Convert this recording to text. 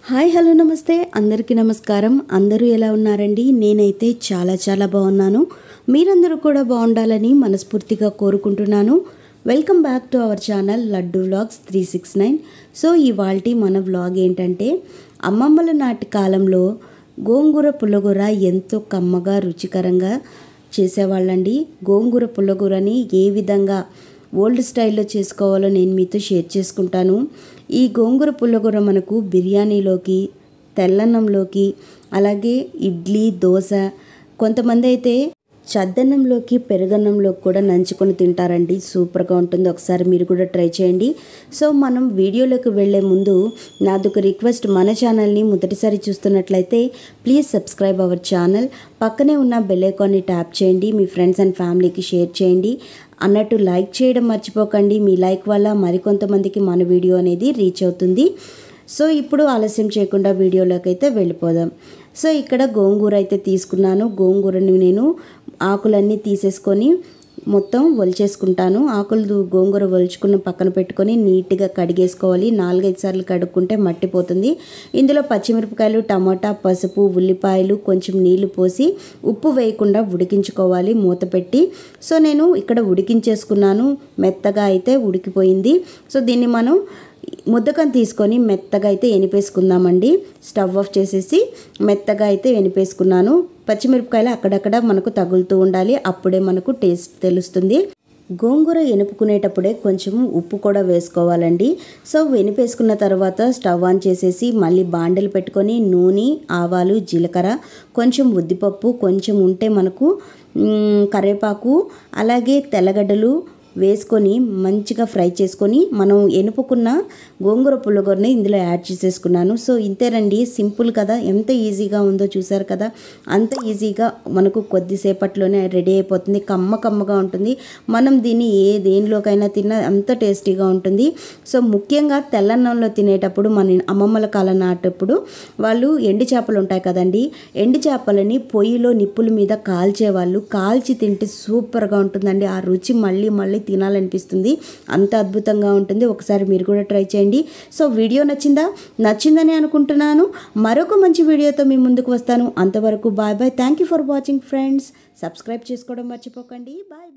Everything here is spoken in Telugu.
హాయ్ హలో నమస్తే అందరికీ నమస్కారం. అందరూ ఎలా ఉన్నారండి? నేనైతే చాలా బాగున్నాను. మీరందరూ కూడా బాగుండాలని మనస్ఫూర్తిగా కోరుకుంటున్నాను. Welcome back to our channel laddu vlogs 369. So ఇవాల్టి మన వ్లాగ్ ఏంటంటే అమ్మమ్మల నాటి కాలంలో గోంగూర పుల్లగూర ఎంతో కమ్మగా రుచికరంగా చేసేవాళ్ళండి. గోంగూర పుల్లగూరని ఏ విధంగా ఓల్డ్ స్టైల్లో చేసుకోవాలో నేను మీతో షేర్ చేసుకుంటాను. ఈ గోంగూర పుల్లగూర మనకు బిర్యానీలోకి, తెల్లన్నంలోకి, అలాగే ఇడ్లీ, దోశ, కొంతమంది అయితే చద్దన్నంలోకి, పెరుగన్నంలోకి కూడా నంచుకొని తింటారండి. సూపర్గా ఉంటుంది. ఒకసారి మీరు కూడా ట్రై చేయండి. సో మనం వీడియోలోకి వెళ్ళే ముందు నాదొక రిక్వెస్ట్, మన ఛానల్ని మొదటిసారి చూస్తున్నట్లయితే ప్లీజ్ సబ్స్క్రైబ్ అవర్ ఛానల్. పక్కనే ఉన్న బెల్ ఐకాన్ని ట్యాప్ చేయండి. మీ ఫ్రెండ్స్ అండ్ ఫ్యామిలీకి షేర్ చేయండి. అన్నట్టు లైక్ చేయడం మర్చిపోకండి. మీ లైక్ వల్ల మరికొంతమందికి మన వీడియో అనేది రీచ్ అవుతుంది. సో ఇప్పుడు ఆలస్యం చేయకుండా వీడియోలోకి అయితే వెళ్ళిపోదాం. సో ఇక్కడ గోంగూర అయితే తీసుకున్నాను. గోంగూరని నేను ఆకులన్నీ తీసేసుకొని మొత్తం ఒలిచేసుకుంటాను. ఆకులు గోంగూర ఒలుచుకున్న పక్కన పెట్టుకొని నీట్గా కడిగేసుకోవాలి. 4-5 సార్లు కడుక్కుంటే మట్టిపోతుంది. ఇందులో పచ్చిమిరపకాయలు, టమాటా, పసుపు, ఉల్లిపాయలు, కొంచెం నీళ్లు పోసి ఉప్పు వేయకుండా ఉడికించుకోవాలి మూత పెట్టి. సో నేను ఇక్కడ ఉడికించేసుకున్నాను. మెత్తగా అయితే ఉడికిపోయింది. సో దీన్ని మనం ముద్దకం తీసుకొని మెత్తగా అయితే ఎనిపేసుకుందామండి. స్టవ్ ఆఫ్ చేసేసి మెత్తగా అయితే ఎనిపేసుకున్నాను. పచ్చిమిరపకాయలు అక్కడక్కడ మనకు తగులుతూ ఉండాలి. అప్పుడే మనకు టేస్ట్ తెలుస్తుంది. గోంగూర ఎనుపుకునేటప్పుడే కొంచెం ఉప్పు కూడా వేసుకోవాలండి. సో వెనిపేసుకున్న తర్వాత స్టవ్ ఆన్ చేసేసి మళ్ళీ బాండలు పెట్టుకొని నూనె, ఆవాలు, జీలకర్ర, కొంచెం ఉద్దిపప్పు, కొంచెం ఉంటే మనకు కరివేపాకు, అలాగే తెల్లగడ్డలు వేసుకొని మంచిగా ఫ్రై చేసుకొని మనం ఎనుపుకున్న గోంగూర పుల్లగూరని ఇందులో యాడ్ చేసేసుకున్నాను. సో ఇంతేనండి, సింపుల్ కదా, ఎంత ఈజీగా ఉందో చూసారు కదా. అంత ఈజీగా మనకు కొద్దిసేపట్లోనే రెడీ అయిపోతుంది. కమ్మగా ఉంటుంది. మనం దీన్ని దేనిలోకైనా తిన్నా అంత టేస్టీగా ఉంటుంది. సో ముఖ్యంగా తెల్లన్నంలో తినేటప్పుడు మన అమ్మమ్మల కాలం నాటప్పుడు వాళ్ళు ఎండు చేపలు ఉంటాయి కదండి, ఎండు చేపలని పొయ్యిలో నిప్పుల మీద కాల్చేవాళ్ళు. కాల్చి తింటే సూపర్గా ఉంటుందండి. ఆ రుచి మళ్ళీ తినాలనిపిస్తుంది. అంత అద్భుతంగా ఉంటుంది. ఒకసారి మీరు కూడా ట్రై చేయండి. సో వీడియో నచ్చిందని అనుకుంటున్నాను. మరొక మంచి వీడియోతో మీ ముందుకు వస్తాను. అంతవరకు bye. Thank you for watching friends. Subscribe చేసుకోవడం మర్చిపోకండి. బాయ్.